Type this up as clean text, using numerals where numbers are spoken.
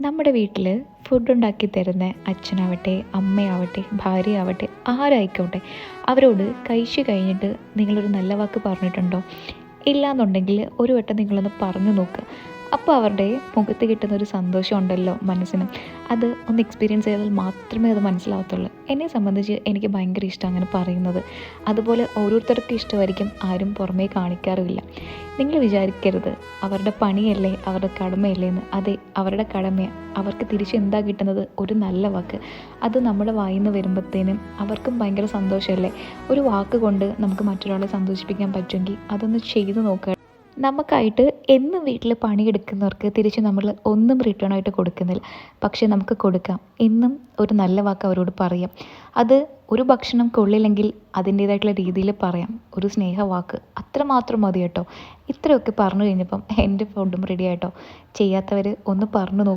നമ്മുടെ വീട്ടിൽ ഫുഡ് ഉണ്ടാക്കി തരുന്ന അച്ഛനാവട്ടെ, അമ്മയാവട്ടെ, ഭാര്യയാവട്ടെ, ആരായിക്കോട്ടെ, അവരോട് കഴിച്ചു കഴിഞ്ഞിട്ട് നിങ്ങളൊരു നല്ല വാക്ക് പറഞ്ഞിട്ടുണ്ടോ? ഇല്ലാന്നുണ്ടെങ്കിൽ ഒരു വട്ടം നിങ്ങളൊന്ന് പറഞ്ഞു നോക്കുക. അപ്പോൾ അവരുടെ മുഖത്ത് കിട്ടുന്ന ഒരു സന്തോഷം ഉണ്ടല്ലോ മനസ്സിനും, അത് ഒന്ന് എക്സ്പീരിയൻസ് ചെയ്താൽ മാത്രമേ അത് മനസ്സിലാവത്തുള്ളൂ. എന്നെ സംബന്ധിച്ച് എനിക്ക് ഭയങ്കര ഇഷ്ടം അങ്ങനെ പറയുന്നത്. അതുപോലെ ഓരോരുത്തർക്കും ഇഷ്ടമായിരിക്കും, ആരും പുറമേ കാണിക്കാറുമില്ല. നിങ്ങൾ വിചാരിക്കരുത് അവരുടെ പണിയല്ലേ, അവരുടെ കടമയല്ലേ എന്ന്. അതെ, അവരുടെ കടമയാണ്. അവർക്ക് തിരിച്ചെന്താ കിട്ടുന്നത്? ഒരു നല്ല വാക്ക്. അത് നമ്മുടെ വായിൽ നിന്ന് വരുമ്പോഴത്തേനും അവർക്കും ഭയങ്കര സന്തോഷമല്ലേ. ഒരു വാക്ക് കൊണ്ട് നമുക്ക് മറ്റൊരാളെ സന്തോഷിപ്പിക്കാൻ പറ്റുമെങ്കിൽ അതൊന്ന് ചെയ്തു നോക്കുക. നമുക്കായിട്ട് എന്നും വീട്ടിൽ പണിയെടുക്കുന്നവർക്ക് തിരിച്ച് നമ്മൾ ഒന്നും റിട്ടേൺ ആയിട്ട് കൊടുക്കുന്നില്ല. പക്ഷേ നമുക്ക് കൊടുക്കാം. എന്നും ഒരു നല്ല വാക്ക് അവരോട് പറയാം. അത് ഒരു ഭക്ഷണം കൊള്ളില്ലെങ്കിൽ അതിൻ്റേതായിട്ടുള്ള രീതിയിൽ പറയാം. ഒരു സ്നേഹവാക്ക് അത്രമാത്രം മതി കേട്ടോ. ഇത്രയൊക്കെ പറഞ്ഞു കഴിഞ്ഞപ്പം എൻ്റെ ഫുഡും റെഡി ആയിട്ടോ. ചെയ്യാത്തവർ ഒന്ന് പറഞ്ഞു നോക്കും.